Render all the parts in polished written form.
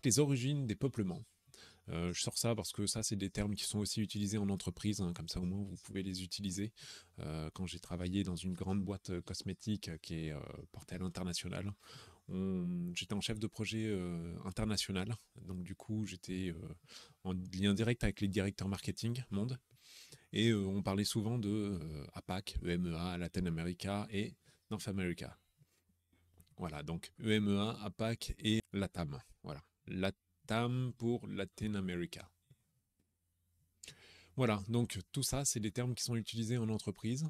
les origines des peuplements. Je sors ça parce que ça, c'est des termes qui sont aussi utilisés en entreprise, hein, comme ça au moins vous pouvez les utiliser. Quand j'ai travaillé dans une grande boîte cosmétique qui est portée à l'international, j'étais en chef de projet international, donc du coup j'étais en lien direct avec les directeurs marketing monde, et on parlait souvent de APAC, EMEA, Latin America et North America. Voilà, donc EMEA, APAC et LATAM. Voilà, LATAM pour Latin America. Voilà, donc tout ça, c'est des termes qui sont utilisés en entreprise,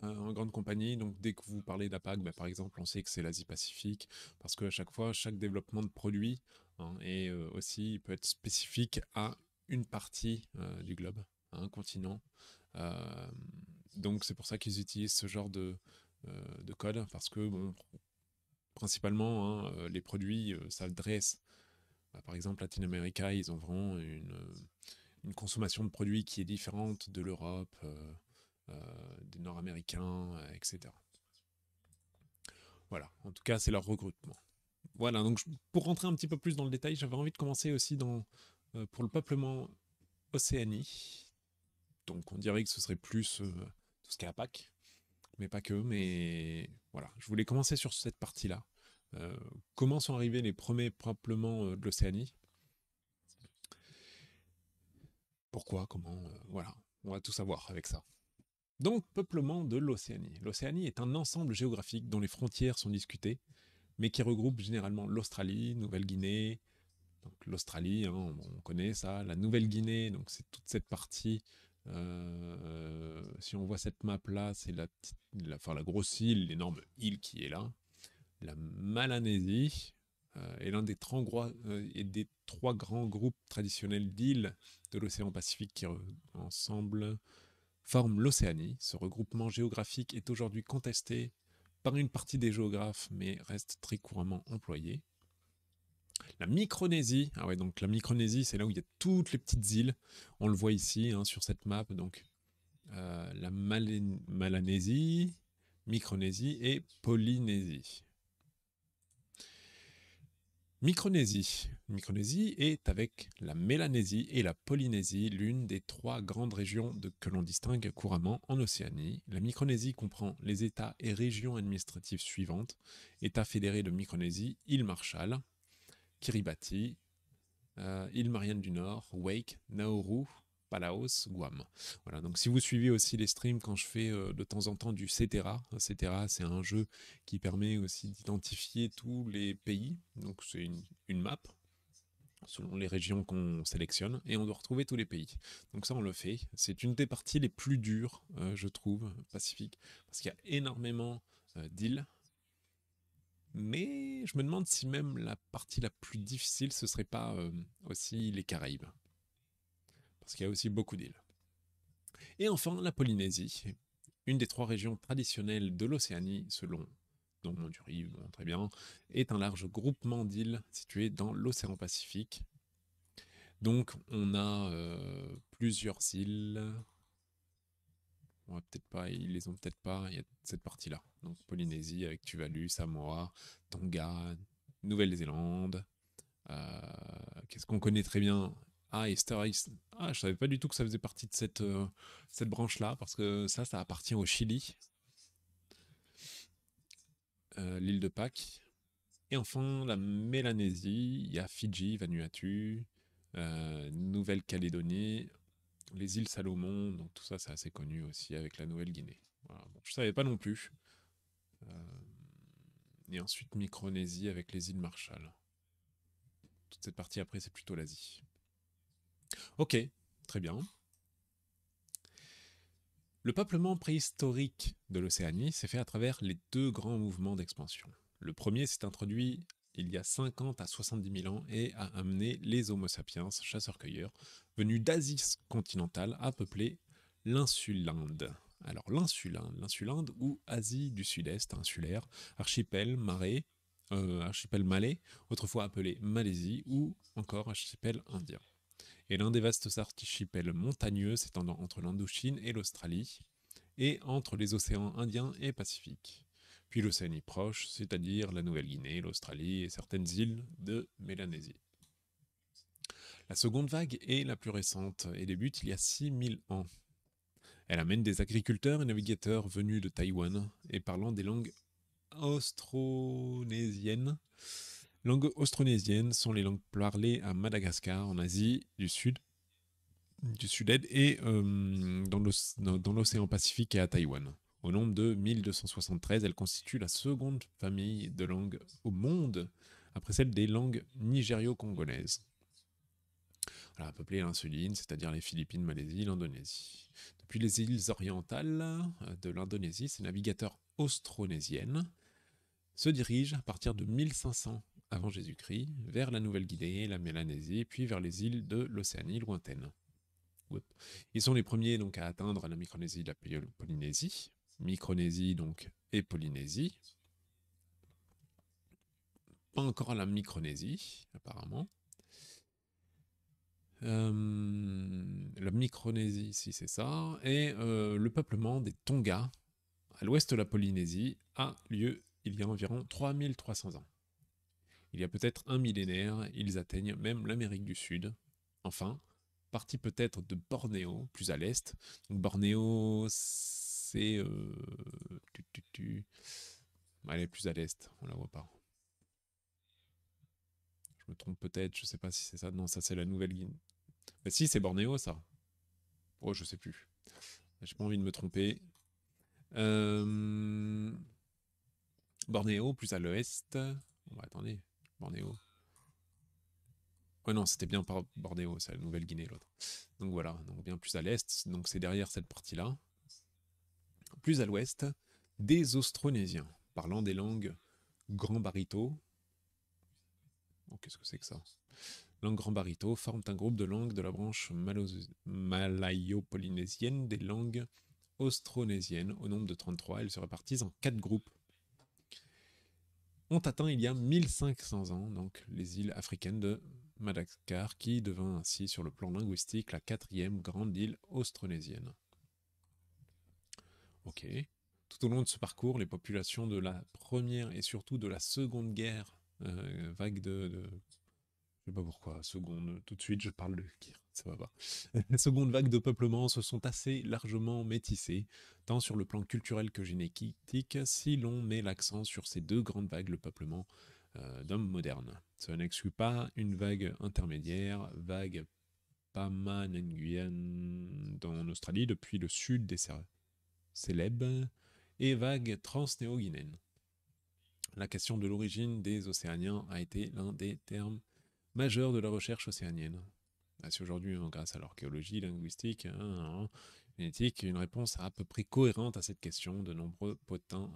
en grande compagnie. Donc dès que vous parlez d'APAC, bah, par exemple, on sait que c'est l'Asie-Pacifique, parce qu'à chaque fois, chaque développement de produit hein, est aussi peut être spécifique à une partie du globe, à un continent. Euh, donc c'est pour ça qu'ils utilisent ce genre de code, parce que bon, principalement, hein, les produits s'adressent, bah, par exemple, Latin America, ils ont vraiment une consommation de produits qui est différente de l'Europe, des Nord-Américains, etc. Voilà, en tout cas, c'est leur regroupement. Voilà, donc pour rentrer un petit peu plus dans le détail, j'avais envie de commencer aussi pour le peuplement Océanie. Donc on dirait que ce serait plus tout ce qui est APAC, mais pas que. Mais voilà, je voulais commencer sur cette partie-là. Euh, comment sont arrivés les premiers peuplements de l'Océanie? Pourquoi? Comment? Voilà, on va tout savoir avec ça. Donc, peuplement de l'Océanie. L'Océanie est un ensemble géographique dont les frontières sont discutées, mais qui regroupe généralement l'Australie, Nouvelle-Guinée. Donc l'Australie, hein, on connaît ça, la Nouvelle-Guinée, donc c'est toute cette partie. Si on voit cette map là, c'est enfin, la grosse île, l'énorme île qui est là. La Malanésie est l'un des trois grands groupes traditionnels d'îles de l'océan Pacifique qui ensemble forment l'Océanie. Ce regroupement géographique est aujourd'hui contesté par une partie des géographes, mais reste très couramment employé. La Micronésie, ah ouais, donc la Micronésie, c'est là où il y a toutes les petites îles. On le voit ici hein, sur cette map, donc la Malanésie, Micronésie et Polynésie. Micronésie est avec la Mélanésie et la Polynésie l'une des trois grandes régions que l'on distingue couramment en Océanie. La Micronésie comprend les États et régions administratives suivantes: État fédéré de Micronésie, île Marshall, Kiribati, île Marianne du Nord, Wake, Nauru, Palaos, Guam. Voilà, donc si vous suivez aussi les streams quand je fais de temps en temps du Cetera, Cetera c'est un jeu qui permet aussi d'identifier tous les pays, donc c'est une map selon les régions qu'on sélectionne, et on doit retrouver tous les pays. Donc ça, on le fait. C'est une des parties les plus dures, je trouve, Pacifique, parce qu'il y a énormément d'îles, mais je me demande si même la partie la plus difficile, ce serait pas aussi les Caraïbes, parce qu'il y a aussi beaucoup d'îles. Et enfin, la Polynésie, une des trois régions traditionnelles de l'Océanie, selon Don Monduri, bon, très bien, est un large groupement d'îles situées dans l'océan Pacifique. Donc, on a plusieurs îles. On va peut-être pas, ils les ont peut-être pas. Il y a cette partie-là. Donc, Polynésie avec Tuvalu, Samoa, Tonga, Nouvelle-Zélande. Qu'est-ce qu'on connaît très bien? Ah, Easter Island. Ah, je savais pas du tout que ça faisait partie de cette branche-là, parce que ça appartient au Chili, l'île de Pâques. Et enfin, la Mélanésie, il y a Fidji, Vanuatu, Nouvelle-Calédonie, les îles Salomon, donc tout ça c'est assez connu aussi avec la Nouvelle-Guinée. Voilà. Bon, je savais pas non plus. Euh, et ensuite Micronésie avec les îles Marshall. Toute cette partie après c'est plutôt l'Asie. Ok, très bien. Le peuplement préhistorique de l'Océanie s'est fait à travers les deux grands mouvements d'expansion. Le premier s'est introduit il y a 50 à 70 000 ans et a amené les Homo sapiens, chasseurs-cueilleurs, venus d'Asie continentale, à peupler l'insulinde. Alors l'insulinde ou Asie du Sud-Est insulaire, archipel archipel malais, autrefois appelé Malaisie, ou encore archipel indien, est l'un des vastes archipels montagneux s'étendant entre l'Indochine et l'Australie, et entre les océans Indien et Pacifique. puis l'Océanie proche, c'est-à-dire la Nouvelle-Guinée, l'Australie et certaines îles de Mélanésie. La seconde vague est la plus récente et débute il y a 6000 ans. Elle amène des agriculteurs et navigateurs venus de Taïwan et parlant des langues austronésiennes. Langues austronésiennes sont les langues parlées à Madagascar, en Asie du Sud-Est et dans l'océan Pacifique et à Taïwan. Au nombre de 1273, elle constitue la seconde famille de langues au monde, après celle des langues nigério-congolaises. Elle a peuplé l'insuline, c'est-à-dire les Philippines, Malaisie, l'Indonésie. Depuis les îles orientales de l'Indonésie, ces navigateurs austronésiennes se dirigent à partir de 1500 avant Jésus-Christ vers la Nouvelle-Guinée, la Mélanésie, puis vers les îles de l'Océanie lointaine. Ils sont les premiers donc à atteindre la Micronésie et la Polynésie. Micronésie donc et Polynésie. Pas encore à la Micronésie, apparemment. La Micronésie, si c'est ça. Et le peuplement des Tonga, à l'ouest de la Polynésie, a lieu il y a environ 3300 ans. Il y a peut-être un millénaire, ils atteignent même l'Amérique du Sud. Enfin, partie peut-être de Bornéo, plus à l'est. Donc Bornéo, c'est... Elle est plus à l'est, on la voit pas. Je me trompe peut-être, je sais pas si c'est ça. Non, ça c'est la Nouvelle-Guinée. Mais si, c'est Bornéo, ça. Oh, je sais plus. J'ai pas envie de me tromper. Bornéo, plus à l'ouest. Bon, bah, attendez, Bornéo. Ouais, non, c'était bien par Bornéo, c'est la Nouvelle-Guinée, l'autre. Donc voilà, donc bien plus à l'est, donc c'est derrière cette partie-là. Plus à l'ouest, des Austronésiens, parlant des langues grand barito. Oh, qu'est-ce que c'est que ça? Langues grand barito forment un groupe de langues de la branche malayo-polynésienne des langues austronésiennes. Au nombre de 33, elles se répartissent en 4 groupes. Ont atteint il y a 1500 ans, donc les îles africaines de Madagascar, qui devint ainsi sur le plan linguistique la 4e grande île austronésienne. Ok. Tout au long de ce parcours, les populations de la première et surtout de la seconde guerre, vague je sais pas pourquoi, seconde, tout de suite je parle de guerre, ça va pas. La seconde vague de peuplement se sont assez largement métissées, tant sur le plan culturel que génétique, si l'on met l'accent sur ces deux grandes vagues, le peuplement d'hommes modernes. Ça n'exclut pas une vague intermédiaire, vague Pama-Nguyen en Australie, depuis le sud des Célèbes, et vague transnéo-guinéenne. La question de l'origine des Océaniens a été l'un des termes majeurs de la recherche océanienne. C'est aujourd'hui, grâce à l'archéologie linguistique, génétique, une réponse à peu près cohérente à cette question. De nombreux potins,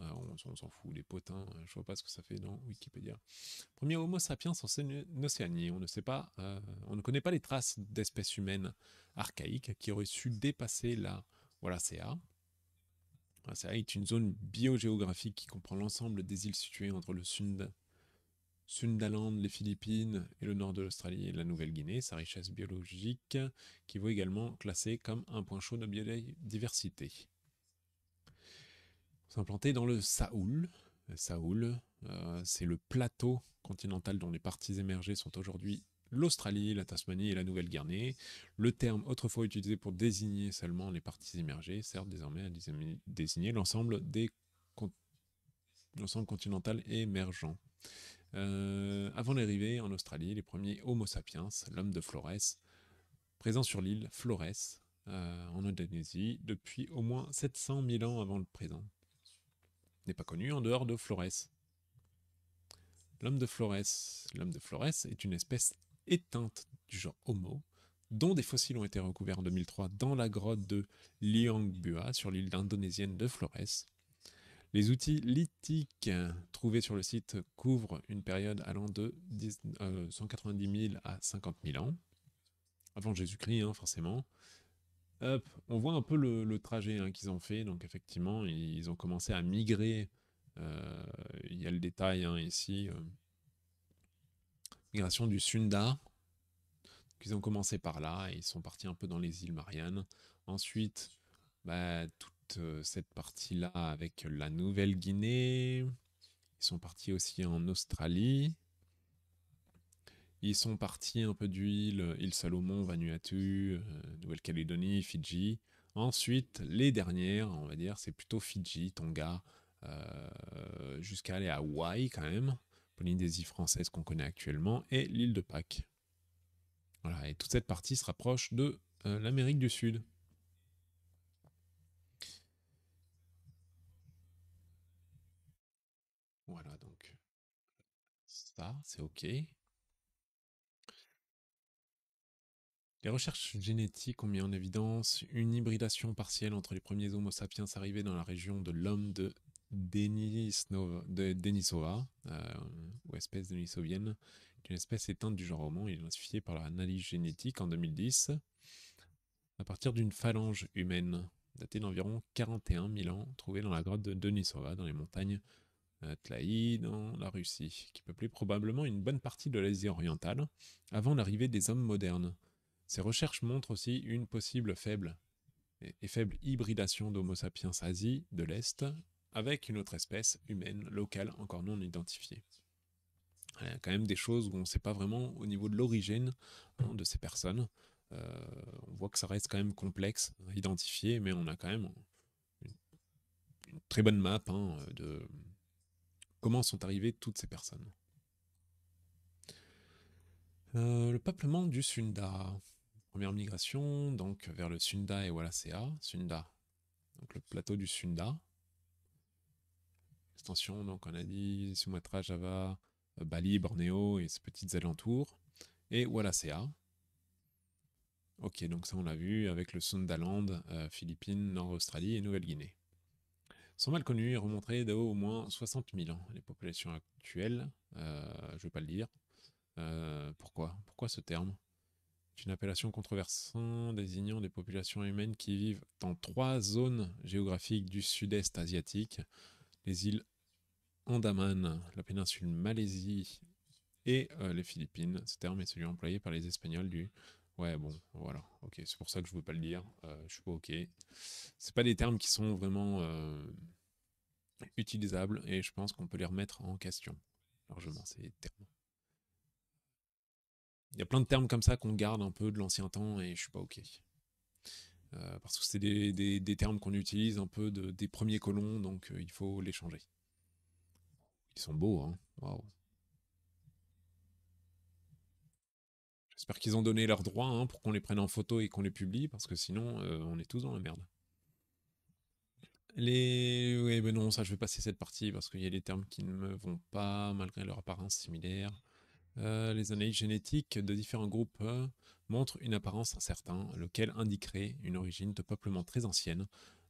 on s'en fout, les potins, je vois pas ce que ça fait dans Wikipédia. Premier Homo sapiens en Océanie. On ne connaît pas les traces d'espèces humaines archaïques qui auraient su dépasser la Wallacea. Wallacea est une zone biogéographique qui comprend l'ensemble des îles situées entre le Sundaland, les Philippines et le nord de l'Australie et la Nouvelle-Guinée. Sa richesse biologique qui vaut également classer comme un point chaud de biodiversité. S'implanter dans le Saoul. Le Saoul, c'est le plateau continental dont les parties émergées sont aujourd'hui l'Australie, la Tasmanie et la Nouvelle-Guinée. Le terme autrefois utilisé pour désigner seulement les parties émergées sert désormais à désigner l'ensemble continental émergent. Avant l'arrivée en Australie, les premiers Homo sapiens, l'homme de Flores, présent sur l'île Flores, en Indonésie, depuis au moins 700 000 ans avant le présent, n'est pas connu en dehors de Flores. L'homme de Flores est une espèce éteinte du genre Homo, dont des fossiles ont été recouverts en 2003 dans la grotte de Liangbua, sur l'île indonésienne de Flores. Les outils lithiques trouvés sur le site couvrent une période allant de 190 000 à 50 000 ans, avant Jésus-Christ, forcément. Hop, on voit un peu le trajet qu'ils ont fait, donc effectivement, ils ont commencé à migrer. Il y a le détail ici. Migration du Sunda. Ils ont commencé par là, et ils sont partis un peu dans les îles Mariannes. Ensuite, toute cette partie-là avec la Nouvelle-Guinée. Ils sont partis aussi en Australie. Ils sont partis un peu d'huile, île Salomon, Vanuatu, Nouvelle-Calédonie, Fidji. Ensuite, les dernières, on va dire, c'est plutôt Fidji, Tonga, jusqu'à aller à Hawaï quand même, Polynésie française qu'on connaît actuellement, et l'île de Pâques. Voilà, et toute cette partie se rapproche de l'Amérique du Sud. Voilà, donc ça, c'est OK. Les recherches génétiques ont mis en évidence une hybridation partielle entre les premiers Homo sapiens arrivés dans la région de l'homme de Denisova, ou espèce denisovienne, une espèce éteinte du genre Homo, identifiée par l'analyse génétique en 2010, à partir d'une phalange humaine datée d'environ 41 000 ans, trouvée dans la grotte de Denisova, dans les montagnes Tlaï, dans la Russie, qui peuplait probablement une bonne partie de l'Asie orientale, avant l'arrivée des hommes modernes. Ces recherches montrent aussi une possible faible hybridation d'Homo sapiens Asie de l'Est avec une autre espèce humaine locale encore non identifiée. Il y a quand même des choses où on ne sait pas vraiment au niveau de l'origine de ces personnes. On voit que ça reste quand même complexe à identifier, mais on a quand même une très bonne map de comment sont arrivées toutes ces personnes. Le peuplement du Sunda. Première migration, donc vers le Sunda et Wallacea. Sunda, donc le plateau du Sunda. Extension, donc on a dit Sumatra, Java, Bali, Bornéo et ses petites alentours. Et Wallacea. Ok, donc ça on l'a vu avec le Sundaland, Philippines, Nord-Australie et Nouvelle-Guinée. Sont mal connus et remonteraient d'au moins 60 000 ans. Les populations actuelles, je ne vais pas le dire. Pourquoi ce terme? C'est une appellation controversante désignant des populations humaines qui vivent dans 3 zones géographiques du sud-est asiatique, les îles Andaman, la péninsule Malaisie et les Philippines. Ce terme est celui employé par les Espagnols du... Ouais, bon, voilà, ok, c'est pour ça que je ne veux pas le dire, je suis pas ok. C'est pas des termes qui sont vraiment utilisables et je pense qu'on peut les remettre en question largement, ces termes. Il y a plein de termes comme ça qu'on garde un peu de l'ancien temps et je suis pas ok. Parce que c'est des termes qu'on utilise un peu des premiers colons, donc il faut les changer. Ils sont beaux, hein. Waouh. J'espère qu'ils ont donné leurs droits pour qu'on les prenne en photo et qu'on les publie, parce que sinon, on est tous dans la merde. Oui, mais non, ça, je vais passer cette partie, parce qu'il y a des termes qui ne me vont pas, malgré leur apparence similaire. Les analyses génétiques de différents groupes montrent une apparence incertaine, lequel indiquerait une origine de peuplement très ancienne.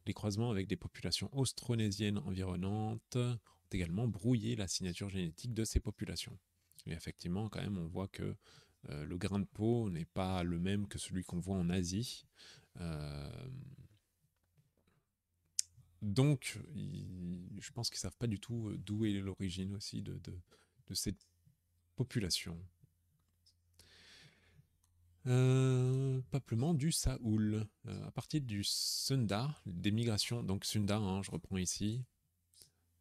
Les croisements avec des populations austronésiennes environnantes ont également brouillé la signature génétique de ces populations. Et effectivement, quand même, on voit que le grain de peau n'est pas le même que celui qu'on voit en Asie. Euh, donc, je pense qu'ils ne savent pas du tout d'où est l'origine aussi de cette population. Peuplement du Saoul. À partir du Sunda, des migrations, donc Sunda, je reprends ici.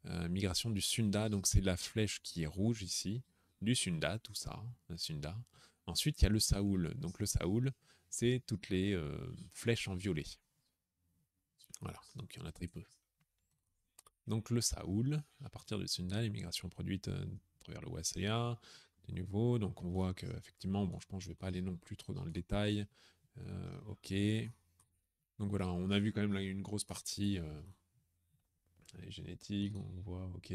Migration du Sunda, donc c'est la flèche qui est rouge ici. Du Sunda, tout ça, le Sunda. Ensuite, il y a le Saoul. Donc le Saoul, c'est toutes les flèches en violet. Voilà, donc il y en a très peu. Donc le Saoul, à partir du Sunda, les migrations produites à travers le Wasaya, de nouveau. Donc on voit que effectivement, bon, je pense que je vais pas aller non plus trop dans le détail. Ok. Donc voilà, on a vu quand même là une grosse partie génétique, on voit, ok.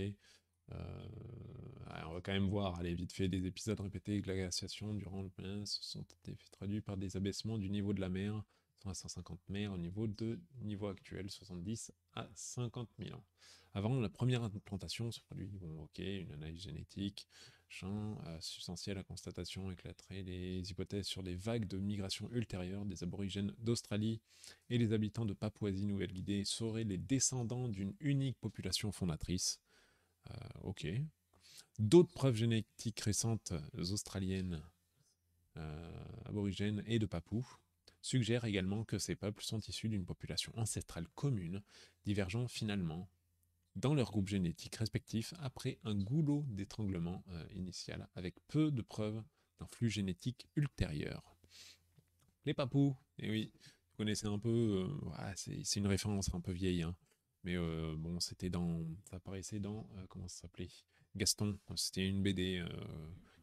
On va quand même voir, allez, vite fait, des épisodes répétés de glaciation durant le plein se sont traduits par des abaissements du niveau de la mer, 100 à 150 mètres au niveau actuel, 70 à 50 000 ans. Avant la première implantation se produit, bon, ok, une analyse génétique, champ substantiel à constatation éclaterait les hypothèses sur des vagues de migration ultérieures des aborigènes d'Australie et les habitants de Papouasie-Nouvelle-Guinée seraient les descendants d'une unique population fondatrice. Ok. D'autres preuves génétiques récentes australiennes, aborigènes et de Papous suggère également que ces peuples sont issus d'une population ancestrale commune, divergeant finalement dans leur groupe génétique respectif après un goulot d'étranglement initial, avec peu de preuves d'un flux génétique ultérieur. Les Papous, et oui, vous connaissez un peu, ouais, c'est une référence un peu vieille, hein, mais bon, ça apparaissait dans, comment ça s'appelait, Gaston, c'était une BD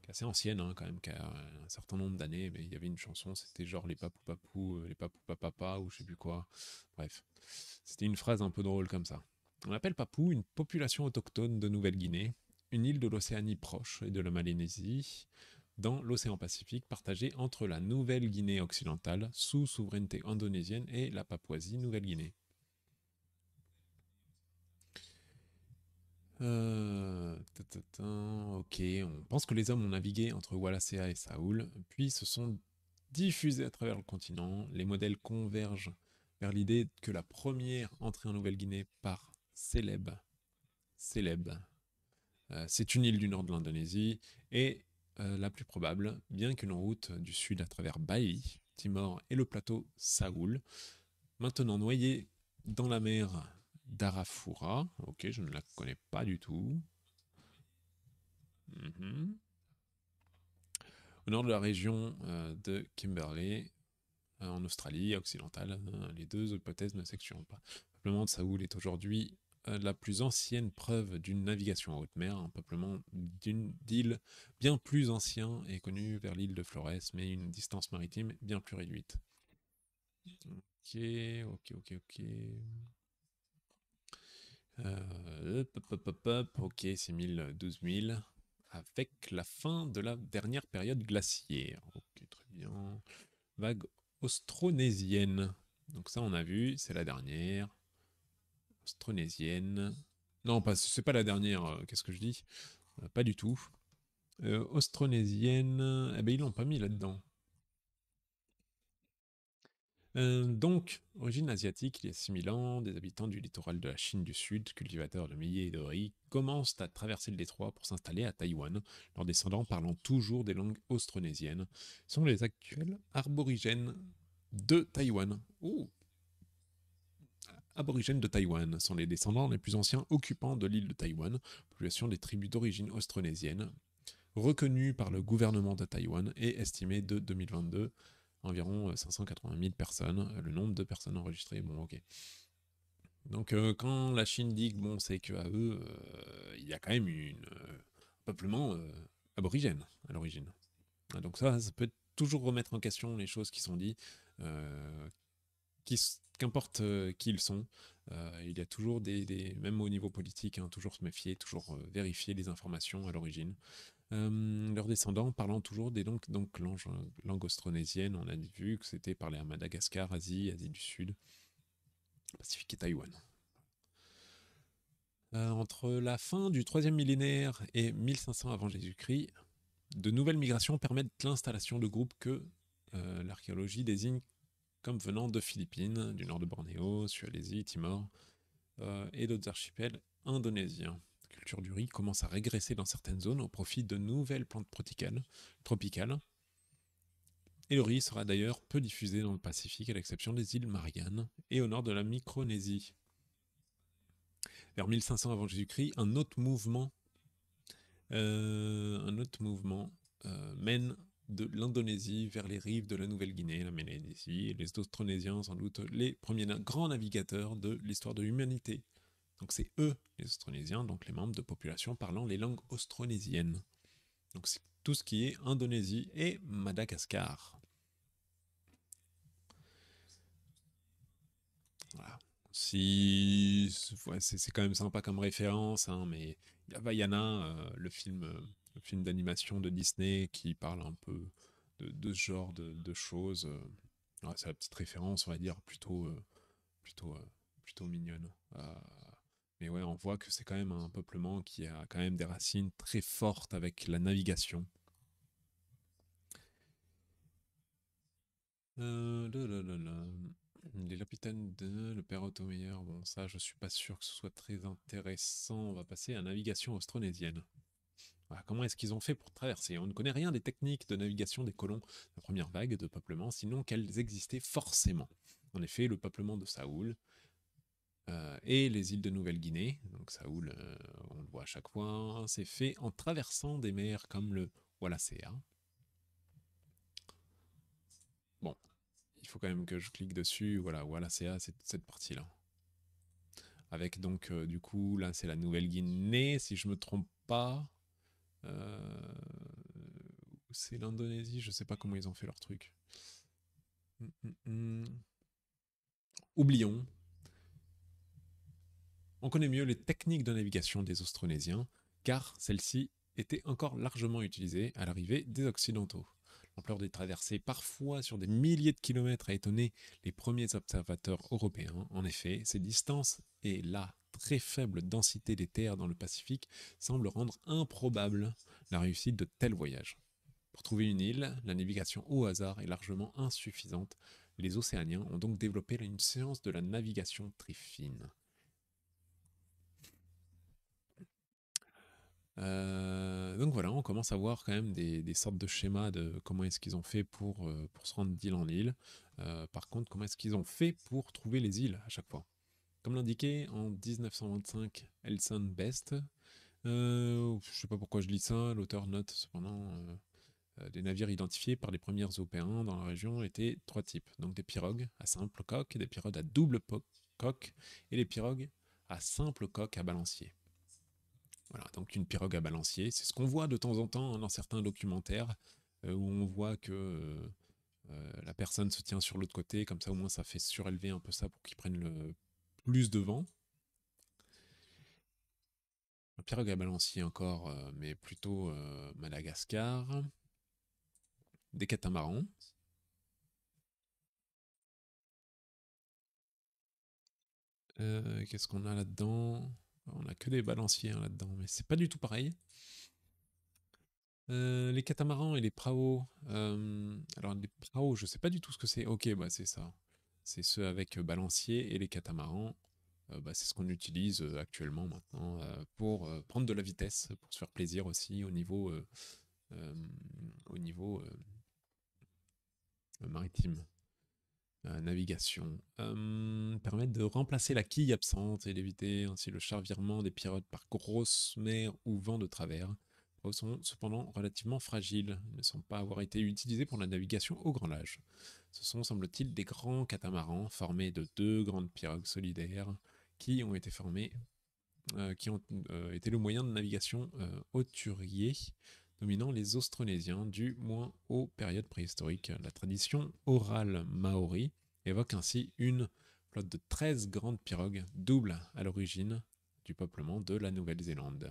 qui est assez ancienne hein, quand même, qui a un certain nombre d'années, mais il y avait une chanson, c'était genre les Papous Papous, les Papous Papapa, ou je sais plus quoi, bref, c'était une phrase un peu drôle comme ça. On appelle Papou une population autochtone de Nouvelle-Guinée, une île de l'Océanie proche et de la Malaysie, dans l'océan Pacifique partagé entre la Nouvelle-Guinée occidentale, sous souveraineté indonésienne, et la Papouasie-Nouvelle-Guinée. Ok, on pense que les hommes ont navigué entre Wallacea et Saoul, puis se sont diffusés à travers le continent. Les modèles convergent vers l'idée que la première entrée en Nouvelle-Guinée par Célèbes, c'est une île du nord de l'Indonésie, et la plus probable, bien qu'une route du sud à travers Bali, Timor et le plateau Saoul, maintenant noyée dans la mer d'Arafura. Ok, je ne la connais pas du tout. Mhm. Au nord de la région de Kimberley, en Australie occidentale, les deux hypothèses ne s'excluent pas. Le peuplement de Saoul est aujourd'hui la plus ancienne preuve d'une navigation en haute mer, un peuplement d'îles bien plus ancien est connu vers l'île de Flores, mais une distance maritime bien plus réduite. Ok. Ok, c'est 12 000. Avec la fin de la dernière période glaciaire. Ok, très bien. Vague austronésienne. Donc ça, on a vu, c'est la dernière. Austronésienne. Non, c'est pas la dernière, qu'est-ce que je dis? Pas du tout. Austronésienne, eh ben ils l'ont pas mis là-dedans. Donc, origine asiatique, il y a 6000 ans, des habitants du littoral de la Chine du Sud, cultivateurs de millet et de riz, commencent à traverser le détroit pour s'installer à Taïwan. Leurs descendants, parlant toujours des langues austronésiennes, sont les actuels aborigènes de Taïwan. Oh, aborigènes de Taïwan sont les descendants les plus anciens occupants de l'île de Taïwan, population des tribus d'origine austronésienne, reconnue par le gouvernement de Taïwan et estimée de 2022 environ 580 000 personnes. Le nombre de personnes enregistrées, bon ok. Donc quand la Chine dit que bon, c'est qu'à eux, il y a quand même un peuplement aborigène à l'origine. Donc ça peut toujours remettre en question les choses qui sont dites, euh, qu'importe qui ils sont, il y a toujours même au niveau politique, hein, toujours se méfier, toujours vérifier les informations à l'origine. Leurs descendants parlant toujours des langues austronésiennes, on a vu que c'était parlé à Madagascar, Asie du Sud, Pacifique et Taïwan. Entre la fin du 3e millénaire et 1500 avant Jésus-Christ, de nouvelles migrations permettent l'installation de groupes que l'archéologie désigne comme venant de Philippines, du nord de Bornéo, Sulawesi, Timor et d'autres archipels indonésiens. La culture du riz commence à régresser dans certaines zones au profit de nouvelles plantes tropicales. Et le riz sera d'ailleurs peu diffusé dans le Pacifique à l'exception des îles Mariannes et au nord de la Micronésie. Vers 1500 avant Jésus-Christ, un autre mouvement mène de l'Indonésie vers les rives de la Nouvelle-Guinée, la Mélanésie, et les Austronésiens, sans doute les premiers grands navigateurs de l'histoire de l'humanité. Donc c'est eux, les Austronésiens, donc les membres de populations parlant les langues austronésiennes. Donc c'est tout ce qui est Indonésie et Madagascar. Voilà. Si ouais, c'est quand même sympa comme référence, hein, mais il y a Vaiana, le film d'animation de Disney qui parle un peu de ce genre de choses. Ouais, c'est la petite référence, on va dire, plutôt, plutôt mignonne. Mais ouais, on voit que c'est quand même un peuplement qui a quand même des racines très fortes avec la navigation. Là. Les Lapitaines de le père Automeilleur, bon ça je suis pas sûr que ce soit très intéressant. On va passer à navigation austronésienne. Voilà, comment est-ce qu'ils ont fait pour traverser? On ne connaît rien des techniques de navigation des colons de la première vague de peuplement, sinon qu'elles existaient forcément. En effet, le peuplement de Saoul et les îles de Nouvelle-Guinée, donc Saoul, on le voit à chaque fois, c'est fait en traversant des mers comme le Wallacea. Bon, il faut quand même que je clique dessus, voilà, Wallacea, c'est cette partie-là. Avec donc, du coup, là, c'est la Nouvelle-Guinée, si je me trompe pas. Euh, c'est l'Indonésie, je sais pas comment ils ont fait leur truc. Oublions. On connaît mieux les techniques de navigation des Austronésiens, car celles-ci étaient encore largement utilisées à l'arrivée des Occidentaux. L'ampleur des traversées, parfois sur des milliers de kilomètres, a étonné les premiers observateurs européens. En effet, ces distances et la très faible densité des terres dans le Pacifique semblent rendre improbable la réussite de tels voyages. Pour trouver une île, la navigation au hasard est largement insuffisante. Les Océaniens ont donc développé une science de la navigation très fine. Donc voilà, on commence à voir quand même des sortes de schémas de comment est-ce qu'ils ont fait pour se rendre d'île en île. Par contre, comment est-ce qu'ils ont fait pour trouver les îles à chaque fois? Comme l'indiqué en 1925, Elson Best, je sais pas pourquoi je lis ça, l'auteur note cependant des navires identifiés par les premiers Européens dans la région étaient trois types. Donc des pirogues à simple coque, des pirogues à double coque et les pirogues à simple coque à balancier. Voilà, donc une pirogue à balancier, c'est ce qu'on voit de temps en temps dans certains documentaires où on voit que la personne se tient sur l'autre côté, comme ça au moins ça fait surélever un peu ça pour qu'ils prennent le plus de vent. Un pirogue à balancier encore, mais plutôt Madagascar. Des catamarans. Qu'est-ce qu'on a là-dedans? On a que des balanciers hein, là-dedans, mais c'est pas du tout pareil. Les catamarans et les praos. Alors les praos, je sais pas du tout ce que c'est. Ok, bah c'est ça. C'est ceux avec balancier et les catamarans. Bah, c'est ce qu'on utilise actuellement maintenant pour prendre de la vitesse, pour se faire plaisir aussi euh, au niveau maritime. Navigation. Permettre de remplacer la quille absente et d'éviter ainsi le chavirement des pirogues par grosse mer ou vent de travers. Ils sont cependant relativement fragiles. Ils ne semblent pas avoir été utilisés pour la navigation au grand large. Ce sont, semble-t-il, des grands catamarans formés de deux grandes pirogues solidaires qui ont été formés, qui ont été le moyen de navigation hauturier dominant les Austronésiens, du moins aux périodes préhistoriques. La tradition orale maori évoque ainsi une flotte de 13 grandes pirogues doubles à l'origine du peuplement de la Nouvelle-Zélande.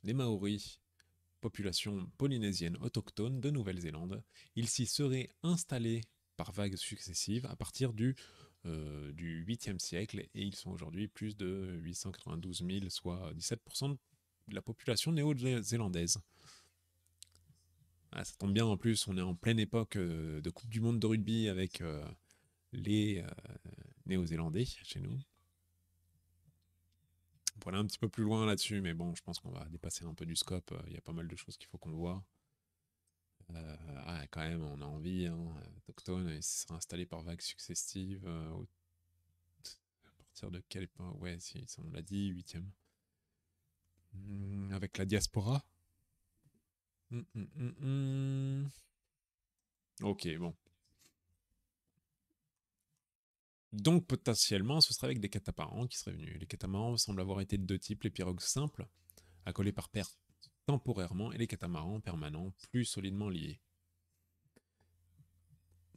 Les Maoris, population polynésienne autochtone de Nouvelle-Zélande, ils s'y seraient installés par vagues successives à partir du 8e siècle et ils sont aujourd'hui plus de 892 000, soit 17% de la population néo-zélandaise. Ah, ça tombe bien en plus, on est en pleine époque de Coupe du Monde de rugby avec les Néo-Zélandais chez nous. On pourrait aller un petit peu plus loin là-dessus, mais bon, je pense qu'on va dépasser un peu du scope. Il y a pas mal de choses qu'il faut qu'on voit. Quand même, on a envie, hein, autochtone, et se sera installé par vagues successives. À partir de quelle époque? Ouais, si, on l'a dit, 8e. Avec la diaspora. Hum, hum, hum, hum. Ok, bon. Donc potentiellement, ce serait avec des catamarans qui seraient venus. Les catamarans semblent avoir été de deux types, les pirogues simples, accolées par paire temporairement, et les catamarans permanents, plus solidement liés.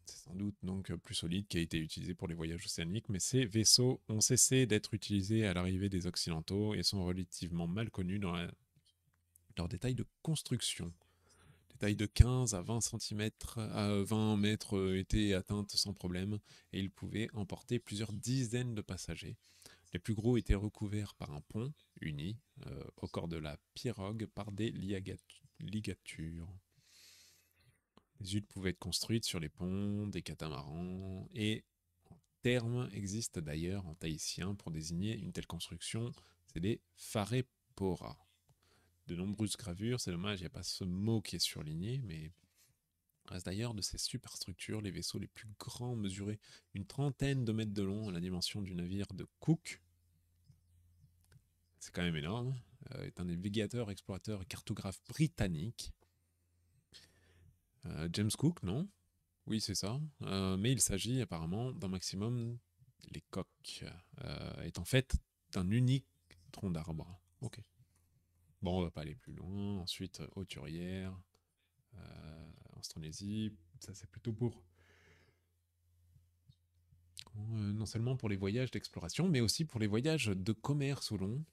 C'est sans doute donc plus solide qui a été utilisé pour les voyages océaniques, mais ces vaisseaux ont cessé d'être utilisés à l'arrivée des Occidentaux et sont relativement mal connus dans leurs détails de construction. Les tailles de 15 à 20 cm à 20 mètres étaient atteintes sans problème et ils pouvaient emporter plusieurs dizaines de passagers. Les plus gros étaient recouverts par un pont uni au corps de la pirogue par des ligatures. Les huttes pouvaient être construites sur les ponts, des catamarans, et un terme existe d'ailleurs en tahitien pour désigner une telle construction, c'est des phareporas. de nombreuses gravures. C'est dommage, il n'y a pas ce mot qui est surligné, mais reste d'ailleurs de ces superstructures, les vaisseaux les plus grands mesuraient une trentaine de mètres de long à la dimension du navire de Cook. C'est quand même énorme. Est un navigateur, explorateur et cartographe britannique. James Cook, non? Oui, c'est ça. Mais il s'agit apparemment d'un maximum, les coques, est en fait d'un unique tronc d'arbre. Ok. Bon, on va pas aller plus loin. Ensuite, hauturière, Austronésie, ça c'est plutôt pour non seulement pour les voyages d'exploration, mais aussi pour les voyages de commerce au long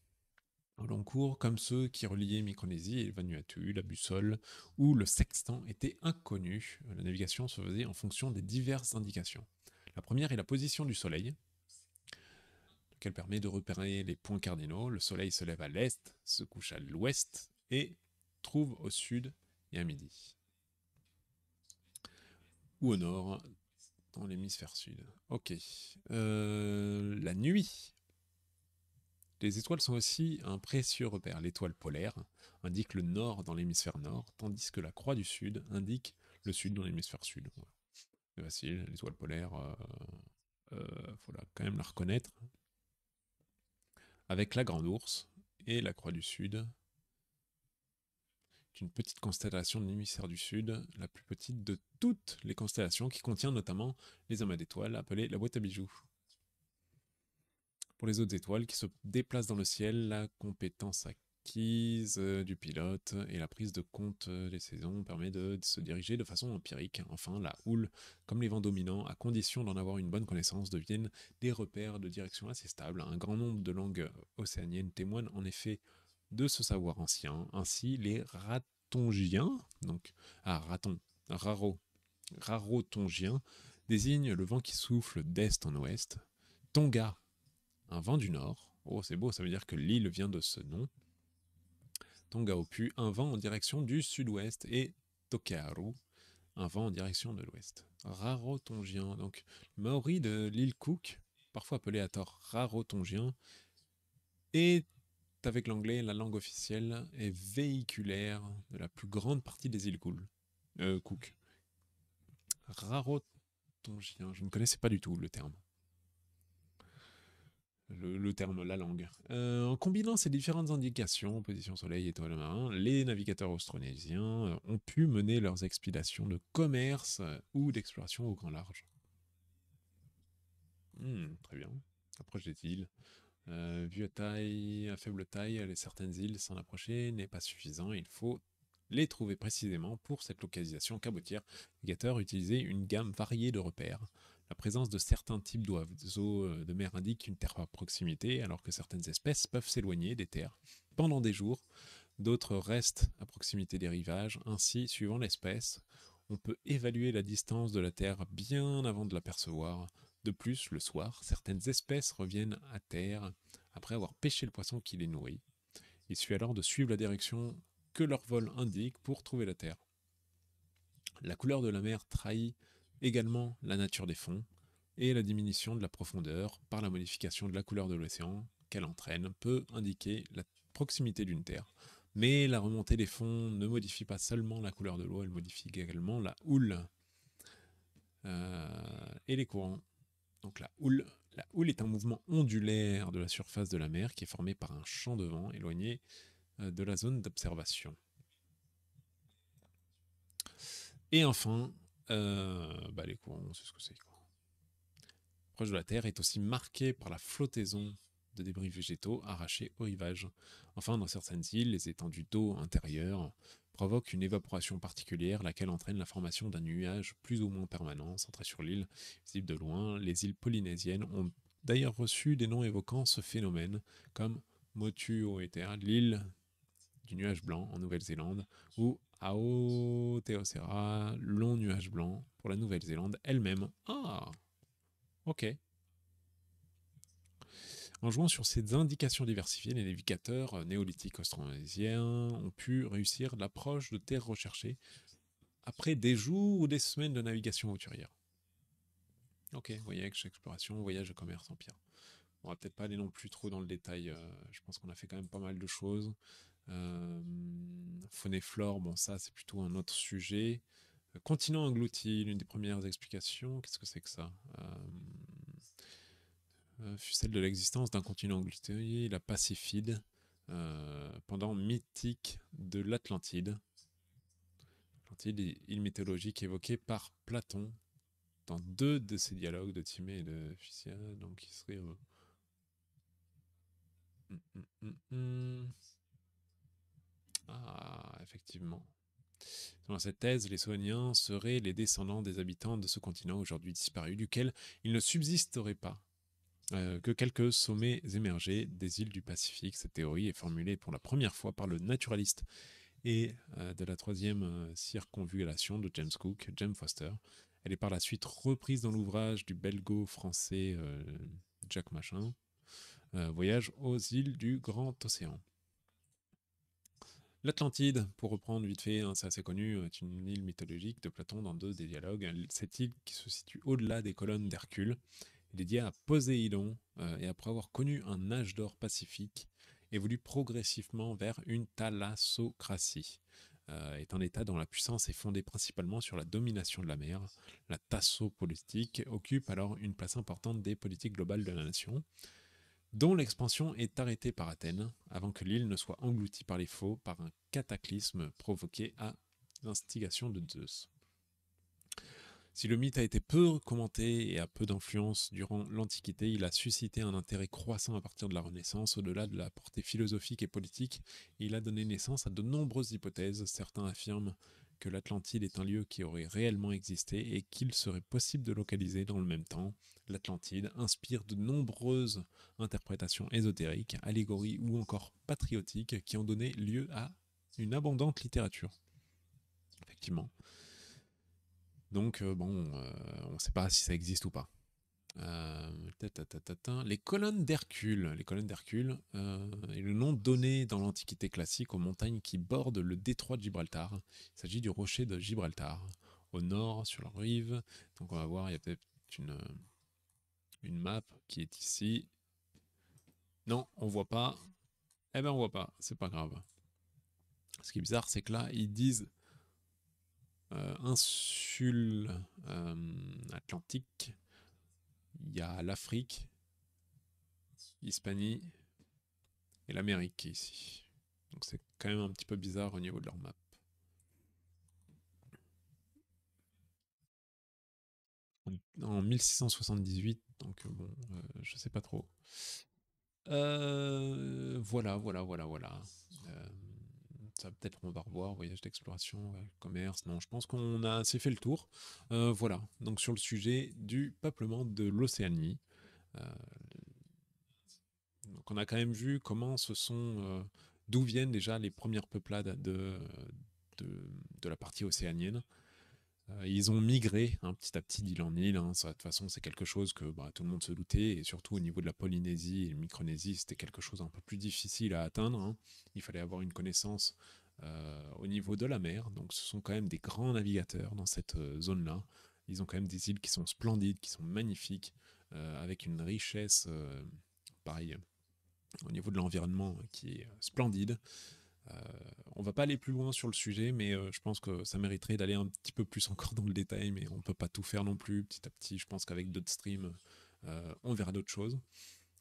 cours, comme ceux qui reliaient Micronésie et Vanuatu. La boussole ou le sextant étaient inconnus. La navigation se faisait en fonction des diverses indications. La première est la position du soleil, laquelle permet de repérer les points cardinaux. Le soleil se lève à l'est, se couche à l'ouest et trouve au sud et à midi. Ou au nord, dans l'hémisphère sud. Ok. La nuit. Les étoiles sont aussi un précieux repère. L'étoile polaire indique le nord dans l'hémisphère nord, tandis que la croix du sud indique le sud dans l'hémisphère sud. Voilà. C'est facile, l'étoile polaire, faut quand même la reconnaître. Avec la Grande Ourse et la croix du sud, une petite constellation de l'hémisphère du sud, la plus petite de toutes les constellations, qui contient notamment les amas d'étoiles, appelées la boîte à bijoux. Pour les autres étoiles qui se déplacent dans le ciel, la compétence acquise du pilote et la prise de compte des saisons permet de se diriger de façon empirique. Enfin, la houle, comme les vents dominants, à condition d'en avoir une bonne connaissance, deviennent des repères de direction assez stables. Un grand nombre de langues océaniennes témoignent en effet de ce savoir ancien. Ainsi, les ratongiens, donc rarotongiens, désignent le vent qui souffle d'est en ouest. Tonga, un vent du nord. Oh, c'est beau, ça veut dire que l'île vient de ce nom. Tongaopu, un vent en direction du sud-ouest. Et Tokearu, un vent en direction de l'ouest. Rarotongien, donc maori de l'île Cook, parfois appelé à tort rarotongien, est avec l'anglais la langue officielle et véhiculaire de la plus grande partie des îles Cook. Rarotongien, je ne connaissais pas du tout le terme. Le terme, la langue. En combinant ces différentes indications, position soleil, étoile marin, les navigateurs austronésiens ont pu mener leurs expéditions de commerce ou d'exploration au grand large. Très bien. Approche des îles. Vu à faible taille, certaines îles s'en approcher n'est pas suffisant. Il faut les trouver précisément pour cette localisation cabotière. Les navigateurs utilisaient une gamme variée de repères. La présence de certains types d'oiseaux de mer indique une terre à proximité, alors que certaines espèces peuvent s'éloigner des terres pendant des jours. D'autres restent à proximité des rivages. Ainsi, suivant l'espèce, on peut évaluer la distance de la terre bien avant de l'apercevoir. De plus, le soir, certaines espèces reviennent à terre après avoir pêché le poisson qui les nourrit. Il suffit alors de suivre la direction que leur vol indique pour trouver la terre. La couleur de la mer trahit également la nature des fonds, et la diminution de la profondeur par la modification de la couleur de l'océan qu'elle entraîne peut indiquer la proximité d'une terre. Mais la remontée des fonds ne modifie pas seulement la couleur de l'eau, elle modifie également la houle et les courants. Donc la houle est un mouvement ondulaire de la surface de la mer qui est formé par un champ de vent éloigné de la zone d'observation. Et enfin, les courants, on sait ce que c'est. Proche de la Terre est aussi marquée par la flottaison de débris végétaux arrachés au rivage. Enfin, dans certaines îles, les étendues d'eau intérieures provoquent une évaporation particulière, laquelle entraîne la formation d'un nuage plus ou moins permanent centré sur l'île, visible de loin. Les îles polynésiennes ont d'ailleurs reçu des noms évoquant ce phénomène, comme Motu Oetea, l'île du nuage blanc en Nouvelle-Zélande, ou Aotearoa, long nuage blanc pour la Nouvelle-Zélande elle-même. Ah, ok. En jouant sur ces indications diversifiées, les navigateurs néolithiques austronésiens ont pu réussir l'approche de terres recherchées après des jours ou des semaines de navigation hauturière. Ok, voyage, exploration, voyage de commerce, empire. On va peut-être pas aller non plus trop dans le détail. Je pense qu'on a fait quand même pas mal de choses. Faune et flore, bon ça c'est plutôt un autre sujet. Continent englouti, l'une des premières explications. Qu'est-ce que c'est que ça fut celle de l'existence d'un continent englouti, la Pacifide, pendant mythique de l'Atlantide. L'Atlantide, île mythologique évoquée par Platon dans 2 de ses dialogues de Timée et de Physcia, donc il serait... Ah, effectivement. Selon cette thèse, les Saoniens seraient les descendants des habitants de ce continent aujourd'hui disparu, duquel il ne subsisterait pas que quelques sommets émergés des îles du Pacifique. Cette théorie est formulée pour la première fois par le naturaliste et de la troisième circonvallation de James Cook, James Foster. Elle est par la suite reprise dans l'ouvrage du belgo-français Jack Machin, Voyage aux îles du Grand Océan. L'Atlantide, pour reprendre vite fait, hein, c'est assez connu, est une île mythologique de Platon dans 2 des dialogues. Cette île qui se situe au-delà des colonnes d'Hercule est dédiée à Poséidon et après avoir connu un âge d'or pacifique, évolue progressivement vers une thalassocratie. Est un état dont la puissance est fondée principalement sur la domination de la mer. La tassopolitique occupe alors une place importante des politiques globales de la nation, dont l'expansion est arrêtée par Athènes, avant que l'île ne soit engloutie par les faux par un cataclysme provoqué à l'instigation de Zeus. Si le mythe a été peu commenté et a peu d'influence durant l'Antiquité, il a suscité un intérêt croissant à partir de la Renaissance, au-delà de la portée philosophique et politique, et il a donné naissance à de nombreuses hypothèses. Certains affirment que l'Atlantide est un lieu qui aurait réellement existé et qu'il serait possible de localiser dans le même temps. L'Atlantide inspire de nombreuses interprétations ésotériques, allégories ou encore patriotiques qui ont donné lieu à une abondante littérature. Effectivement. Donc, on ne sait pas si ça existe ou pas. Les colonnes d'Hercule. Les colonnes d'Hercule est le nom donné dans l'Antiquité classique aux montagnes qui bordent le détroit de Gibraltar. Il s'agit du rocher de Gibraltar, au nord, sur la rive. Donc, on va voir, il y a peut-être une map qui est ici. Non, on voit pas. Eh ben, on voit pas. C'est pas grave. Ce qui est bizarre, c'est que là, ils disent insule atlantique. Il y a l'Afrique, Hispanie et l'Amérique qui est ici. Donc c'est quand même un petit peu bizarre au niveau de leur map. En 1678, donc bon, je sais pas trop. Voilà. Euh, Ça peut-être on va revoir, voyage d'exploration, commerce. Non, je pense qu'on a assez fait le tour. Voilà, donc sur le sujet du peuplement de l'Océanie. Euh, donc on a quand même vu comment d'où viennent déjà les premières peuplades de la partie océanienne. Ils ont migré petit à petit d'île en île. Hein. Ça, de toute façon, c'est quelque chose que tout le monde se doutait. Et surtout au niveau de la Polynésie et la Micronésie, c'était quelque chose un peu plus difficile à atteindre. Hein. Il fallait avoir une connaissance au niveau de la mer. Donc ce sont quand même des grands navigateurs dans cette zone-là. Ils ont quand même des îles qui sont splendides, qui sont magnifiques, avec une richesse, pareil, au niveau de l'environnement qui est splendide. Euh, on va pas aller plus loin sur le sujet, mais je pense que ça mériterait d'aller un petit peu plus encore dans le détail, mais on peut pas tout faire non plus. Petit à petit, je pense qu'avec d'autres streams, on verra d'autres choses.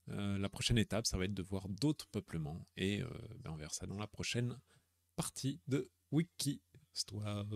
La prochaine étape, ça va être de voir d'autres peuplements, et on verra ça dans la prochaine partie de Wiki Histoire.